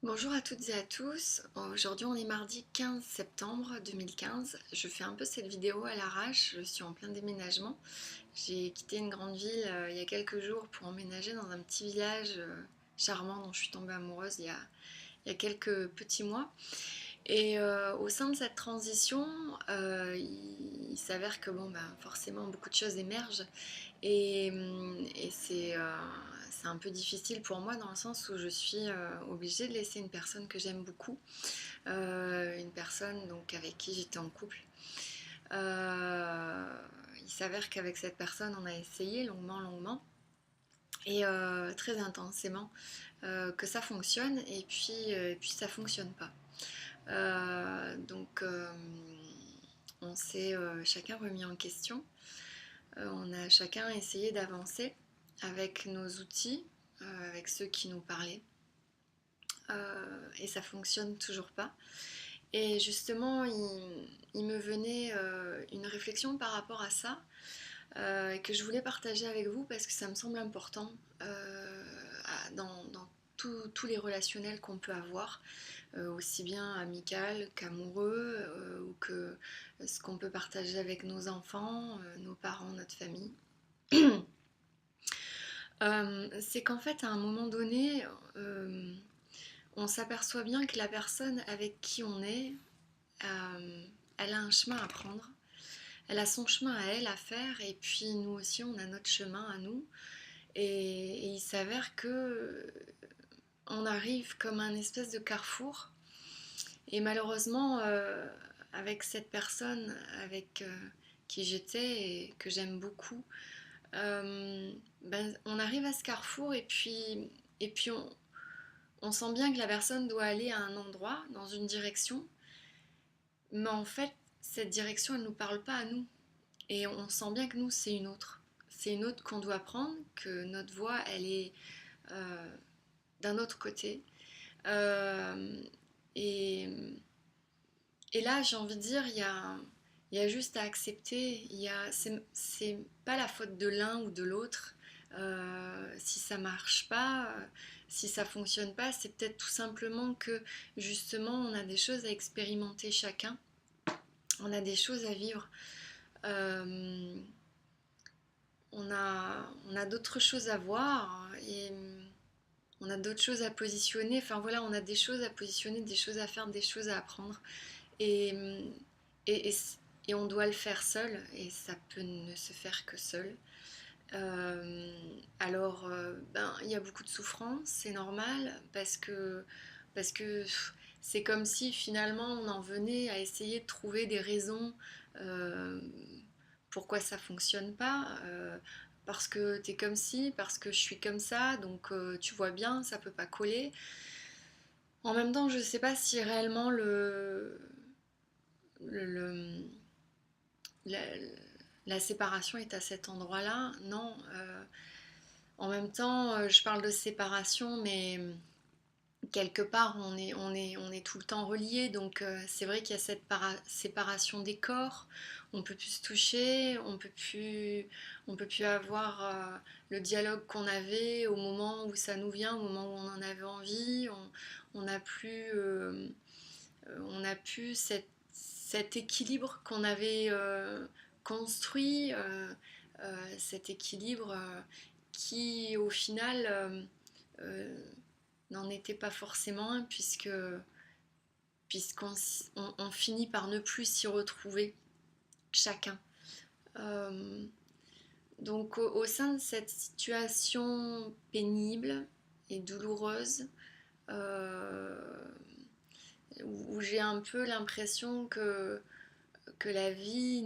Bonjour à toutes et à tous. Aujourd'hui on est mardi 15 septembre 2015. Je fais un peu cette vidéo à l'arrache, je suis en plein déménagement. J'ai quitté une grande ville il y a quelques jours pour emménager dans un petit village charmant dont je suis tombée amoureuse il y a quelques petits mois. Et au sein de cette transition, il s'avère que forcément beaucoup de choses émergent et c'est un peu difficile pour moi dans le sens où je suis obligée de laisser une personne que j'aime beaucoup, une personne donc avec qui j'étais en couple. Euh, il s'avère qu'avec cette personne, on a essayé longuement et très intensément que ça fonctionne et puis ça fonctionne pas. Donc on s'est chacun remis en question. On a chacun essayé d'avancer avec nos outils, avec ceux qui nous parlaient. Et ça fonctionne toujours pas. Et justement, il me venait une réflexion par rapport à ça, et que je voulais partager avec vous parce que ça me semble important dans tous les relationnels qu'on peut avoir, aussi bien amical qu'amoureux, ou que ce qu'on peut partager avec nos enfants, nos parents, notre famille. C'est qu'en fait, à un moment donné, on s'aperçoit bien que la personne avec qui on est, elle a un chemin à prendre. Elle a son chemin à elle à faire, et puis nous aussi, on a notre chemin à nous. Et il s'avère que on arrive comme un espèce de carrefour. Et malheureusement, avec cette personne avec qui j'étais et que j'aime beaucoup, on arrive à ce carrefour et puis on sent bien que la personne doit aller à un endroit, dans une direction, mais en fait, cette direction, elle ne nous parle pas à nous. Et on sent bien que nous, c'est une autre. C'est une autre qu'on doit prendre, que notre voix, elle est euh, d'un autre côté. Euh, et, et là, j'ai envie de dire, il y a juste à accepter. C'est pas la faute de l'un ou de l'autre. Si ça marche pas, si ça fonctionne pas, c'est peut-être tout simplement que justement, on a des choses à expérimenter chacun. On a des choses à vivre. Euh, on a d'autres choses à voir et on a d'autres choses à positionner. Enfin voilà, on a des choses à positionner, des choses à faire, des choses à apprendre. Et, et, et, et on doit le faire seul, et ça peut ne se faire que seul. Alors, il y a beaucoup de souffrance, c'est normal, parce que c'est comme si finalement on en venait à essayer de trouver des raisons euh, pourquoi ça fonctionne pas. Parce que t'es comme ci, parce que je suis comme ça, donc tu vois bien, ça peut pas coller. En même temps, je sais pas si réellement le, la, la séparation est à cet endroit-là. Non. En même temps, je parle de séparation, mais quelque part, on est tout le temps reliés. Donc, c'est vrai qu'il y a cette séparation des corps. On peut plus se toucher, on peut plus avoir le dialogue qu'on avait au moment où ça nous vient, au moment où on en avait envie. On n'a plus, on a plus cet équilibre qu'on avait construit, cet équilibre qui, au final, n'en était pas forcément un, puisqu'on on finit par ne plus s'y retrouver chacun. Euh, donc au sein de cette situation pénible et douloureuse, euh, où j'ai un peu l'impression que la vie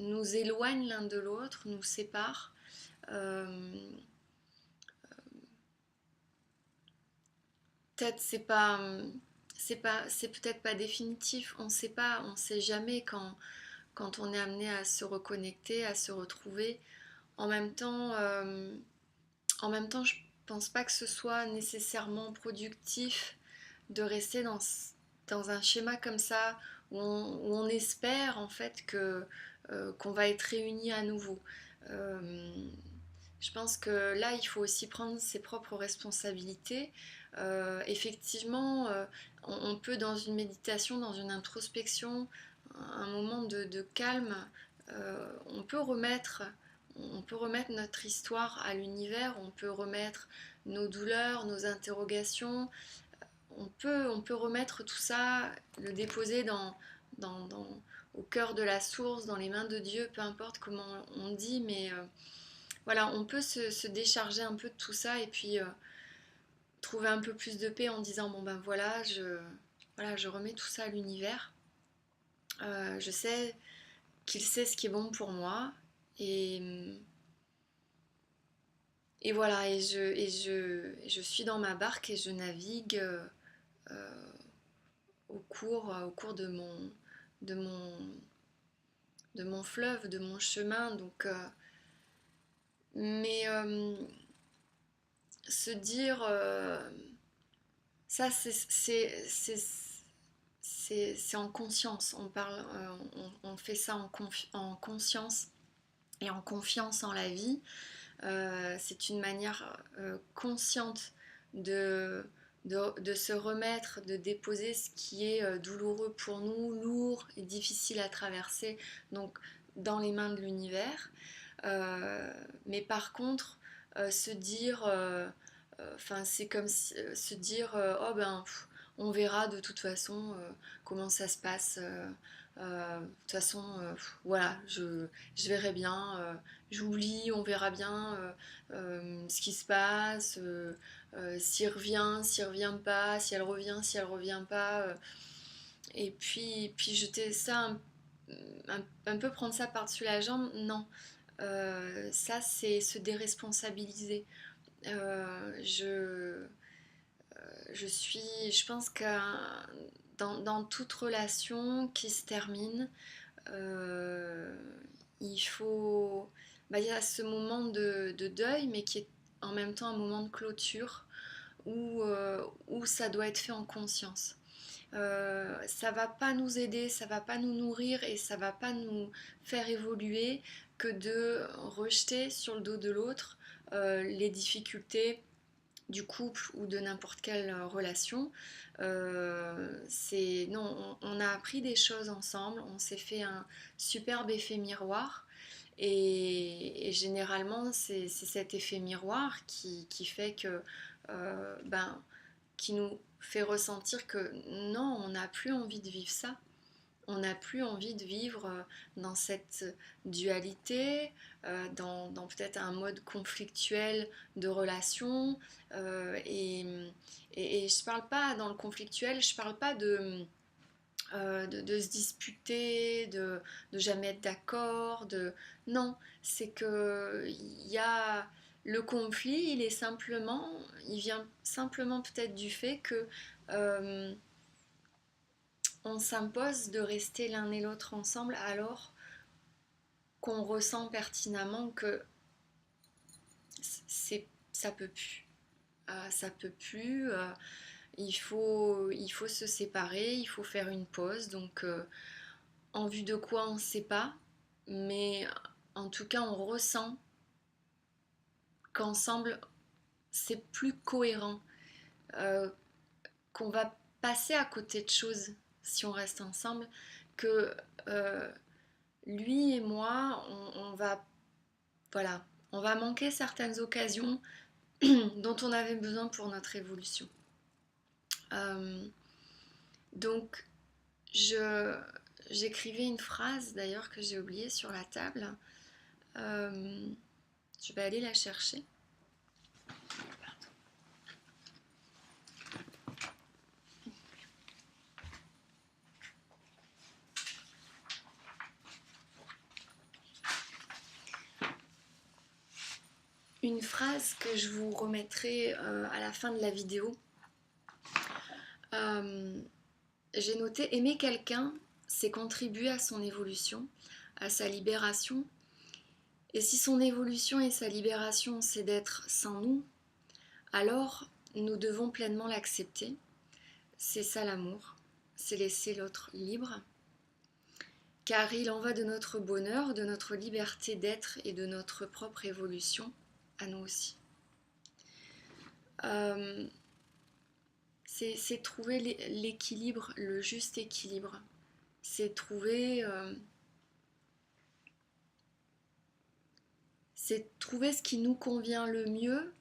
nous éloigne l'un de l'autre, nous sépare. Euh, Peut-être c'est peut-être pas définitif. On sait pas, on sait jamais quand on est amené à se reconnecter, à se retrouver. En même temps, euh, En même temps, je pense pas que ce soit nécessairement productif de rester dans un schéma comme ça où on espère en fait qu'on va être réunis à nouveau. Euh, je pense que là, il faut aussi prendre ses propres responsabilités. Effectivement, on peut dans une méditation, dans une introspection, un moment de calme, on peut remettre notre histoire à l'univers, on peut remettre nos douleurs, nos interrogations, on peut remettre tout ça, le déposer au cœur de la source, dans les mains de Dieu, peu importe comment on dit, mais voilà, on peut se décharger un peu de tout ça et puis trouver un peu plus de paix en disant bon ben voilà, je remets tout ça à l'univers. Je sais qu'il sait ce qui est bon pour moi et, et voilà, je suis dans ma barque et je navigue euh, au cours de mon, de mon fleuve, de mon chemin. Donc, mais se dire ça, c'est en conscience. On parle, on fait ça en conscience et en confiance en la vie. C'est une manière consciente de, de se remettre, de déposer ce qui est douloureux pour nous, lourd et difficile à traverser, donc dans les mains de l'univers. Mais par contre, se dire, c'est comme se dire, oh ben, on verra de toute façon comment ça se passe. De toute façon, voilà, je verrai bien, j'oublie, on verra bien ce qui se passe, s'il revient pas, si elle revient pas. Et puis jeter ça un peu prendre ça par-dessus la jambe, non. Ça, c'est se déresponsabiliser. Euh, je, je pense que dans toute relation qui se termine, euh, il faut. Bah, il y a ce moment de deuil, mais qui est en même temps un moment de clôture où ça doit être fait en conscience. Ça va pas nous aider, ça va pas nous nourrir et ça va pas nous faire évoluer que de rejeter sur le dos de l'autre les difficultés du couple ou de n'importe quelle relation. Non, on a appris des choses ensemble, on s'est fait un superbe effet miroir. Et généralement, c'est cet effet miroir qui fait que, qui nous fait ressentir que non, on n'a plus envie de vivre ça. On n'a plus envie de vivre dans cette dualité, dans peut-être un mode conflictuel de relation. euh, et, et je parle pas dans le conflictuel, je parle pas de se disputer, de jamais être d'accord. Non, c'est que il y a le conflit, il vient simplement peut-être du fait que euh, on s'impose de rester l'un et l'autre ensemble alors qu'on ressent pertinemment que ça peut plus. Ça peut plus. Il faut se séparer, il faut faire une pause. Donc, en vue de quoi, on ne sait pas. Mais en tout cas, on ressent qu'ensemble, c'est plus cohérent. euh, qu'on va passer à côté de choses si on reste ensemble. Que lui et moi, on va, voilà, on va manquer certaines occasions dont on avait besoin pour notre évolution. Euh, donc, je, j'écrivais une phrase d'ailleurs que j'ai oubliée sur la table. Euh, je vais aller la chercher. Une phrase que je vous remettrai à la fin de la vidéo. Euh, j'ai noté aimer quelqu'un, c'est contribuer à son évolution, à sa libération. Et si son évolution et sa libération, c'est d'être sans nous, alors nous devons pleinement l'accepter. C'est ça l'amour, c'est laisser l'autre libre. Car il en va de notre bonheur, de notre liberté d'être et de notre propre évolution, à nous aussi. Euh, C'est trouver l'équilibre, le juste équilibre. C'est trouver ce qui nous convient le mieux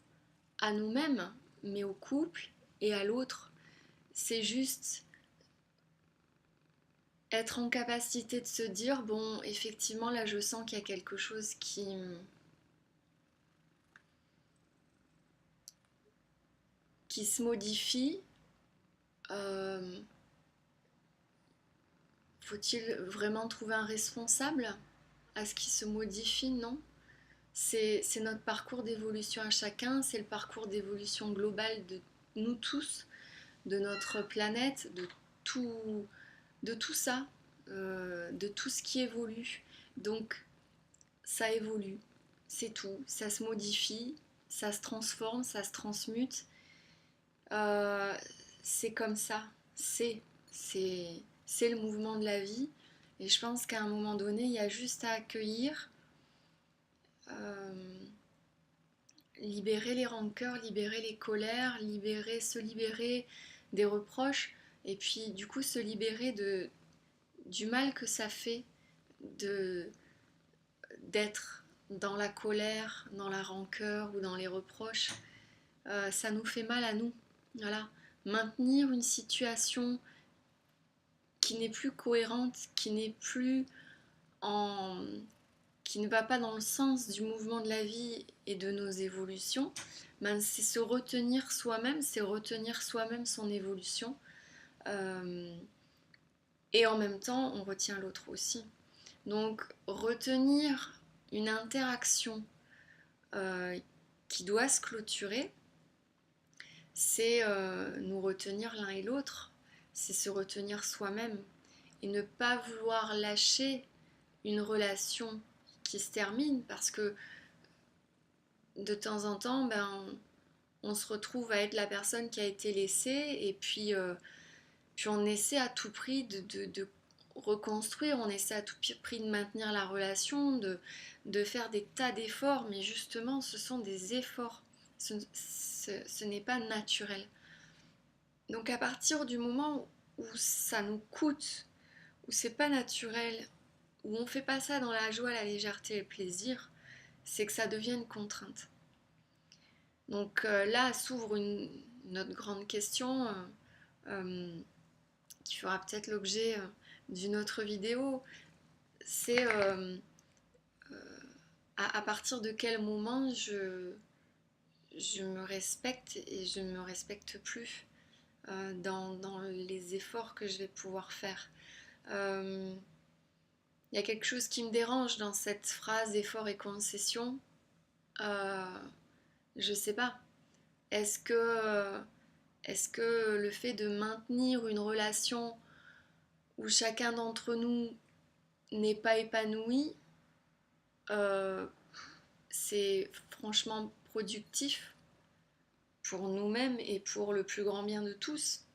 à nous-mêmes, mais au couple et à l'autre. C'est juste être en capacité de se dire, bon, effectivement, là, je sens qu'il y a quelque chose qui se modifie. Euh, Faut-il vraiment trouver un responsable à ce qui se modifie? Non. C'est notre parcours d'évolution à chacun, c'est le parcours d'évolution globale de nous tous, de notre planète, tout, de tout ça, de tout ce qui évolue. Donc ça évolue, c'est tout, ça se modifie, ça se transforme, ça se transmute. Euh, c'est comme ça, c'est le mouvement de la vie. Et je pense qu'à un moment donné, il y a juste à accueillir, euh, libérer les rancœurs, libérer les colères, se libérer des reproches, et puis du coup se libérer du mal que ça fait de d'être dans la colère, dans la rancœur ou dans les reproches. Ça nous fait mal à nous. Voilà. Maintenir une situation qui n'est plus cohérente, en, qui ne va pas dans le sens du mouvement de la vie et de nos évolutions, ben c'est se retenir soi-même, c'est retenir soi-même son évolution. Euh, et en même temps, on retient l'autre aussi. Donc, retenir une interaction euh, qui doit se clôturer, c'est nous retenir l'un et l'autre, c'est se retenir soi-même et ne pas vouloir lâcher une relation qui se termine parce que de temps en temps, on se retrouve à être la personne qui a été laissée et puis on essaie à tout prix de reconstruire, on essaie à tout prix de maintenir la relation, de faire des tas d'efforts, mais justement ce sont des efforts, ce n'est pas naturel. Donc à partir du moment où ça nous coûte, où c'est pas naturel, où on fait pas ça dans la joie, la légèreté et le plaisir, c'est que ça devient une contrainte. Donc là s'ouvre une autre grande question euh, qui fera peut-être l'objet d'une autre vidéo. C'est à partir de quel moment je me respecte et je ne me respecte plus dans les efforts que je vais pouvoir faire. Euh, Il y a quelque chose qui me dérange dans cette phrase effort et concession. Euh, je sais pas. Est-ce que, est-ce que le fait de maintenir une relation où chacun d'entre nous n'est pas épanoui, euh, c'est franchement productif pour nous-mêmes et pour le plus grand bien de tous?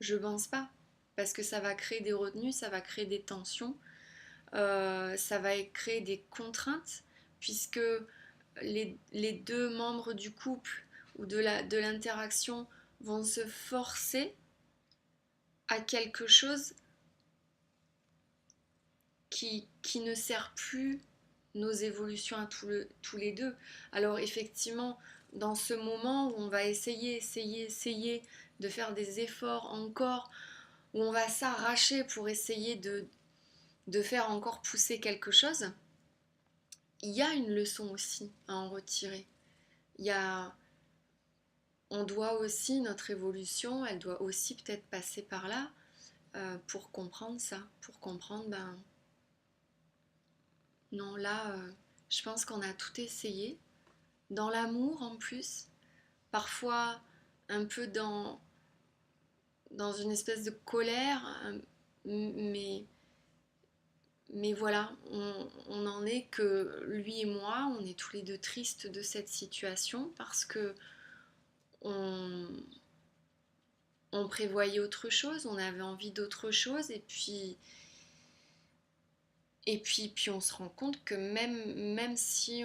Je pense pas. Parce que ça va créer des retenues, ça va créer des tensions, ça va créer des contraintes, puisque les deux membres du couple ou de l'interaction vont se forcer à quelque chose qui ne sert plus nos évolutions à tous les deux. Alors effectivement, dans ce moment où on va essayer de faire des efforts encore, où on va s'arracher pour essayer de faire encore pousser quelque chose, il y a une leçon aussi à en retirer. Il y a, on doit aussi, notre évolution, elle doit aussi peut-être passer par là pour comprendre ça, pour comprendre, non, là, je pense qu'on a tout essayé, dans l'amour en plus, parfois un peu dans une espèce de colère, mais, mais voilà, on en est que lui et moi, on est tous les deux tristes de cette situation parce que on, on prévoyait autre chose, on avait envie d'autre chose, puis on se rend compte que même si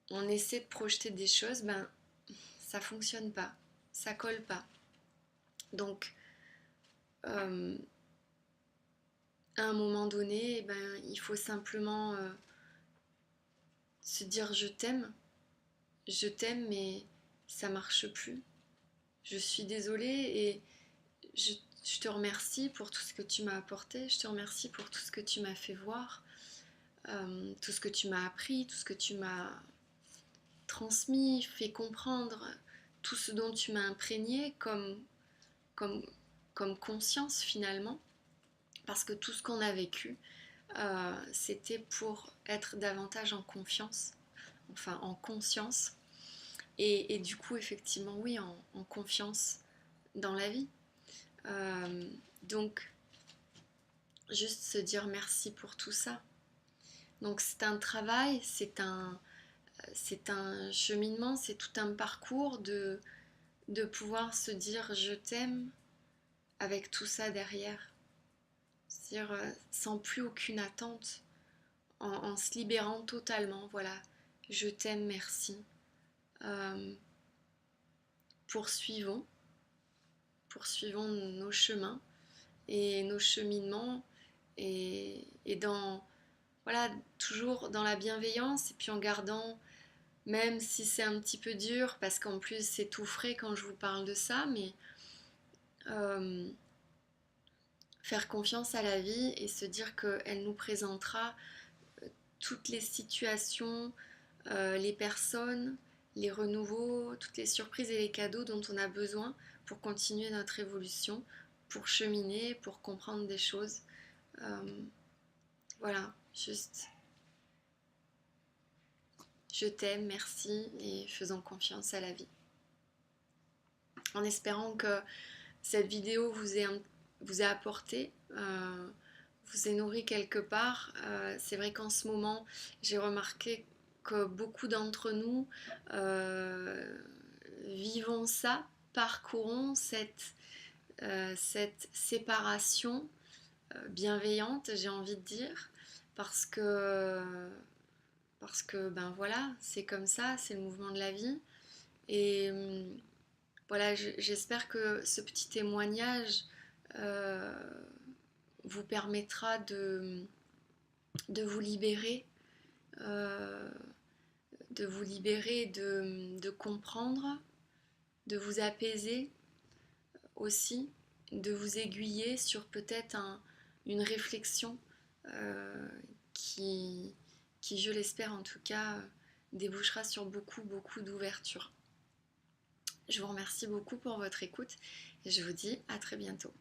on essaie de projeter des choses, ça fonctionne pas, ça colle pas. Donc, à un moment donné, eh ben, il faut simplement se dire je t'aime, mais ça marche plus. Je suis désolée et je te remercie pour tout ce que tu m'as apporté, je te remercie pour tout ce que tu m'as fait voir, tout ce que tu m'as appris, tout ce que tu m'as transmis, fait comprendre, tout ce dont tu m'as imprégné comme, comme conscience finalement, parce que tout ce qu'on a vécu, c'était pour être davantage en confiance, enfin en conscience, et du coup effectivement oui, en confiance dans la vie. Donc juste se dire merci pour tout ça. Donc c'est un travail, c'est un cheminement, c'est tout un parcours de pouvoir se dire je t'aime avec tout ça derrière. C'est-à-dire sans plus aucune attente, en se libérant totalement, voilà, je t'aime, merci. Euh, poursuivons, poursuivons nos chemins et nos cheminements et dans, voilà, toujours dans la bienveillance et puis en gardant, même si c'est un petit peu dur, parce qu'en plus c'est tout frais quand je vous parle de ça, mais euh, faire confiance à la vie et se dire qu'elle nous présentera toutes les situations, les personnes, les renouveaux, toutes les surprises et les cadeaux dont on a besoin pour continuer notre évolution, pour cheminer, pour comprendre des choses. Euh, voilà, juste je t'aime, merci et faisons confiance à la vie. En espérant que cette vidéo vous ait apporté, vous ait nourri quelque part. C'est vrai qu'en ce moment, j'ai remarqué que beaucoup d'entre nous vivons ça, parcourons cette séparation bienveillante, j'ai envie de dire, parce que, parce que ben voilà, c'est comme ça, c'est le mouvement de la vie. Et voilà, j'espère que ce petit témoignage euh, vous permettra de vous libérer, euh, de comprendre, de vous apaiser aussi, de vous aiguiller sur peut-être une réflexion euh, qui, qui, je l'espère en tout cas, débouchera sur beaucoup, beaucoup d'ouverture. Je vous remercie beaucoup pour votre écoute et je vous dis à très bientôt.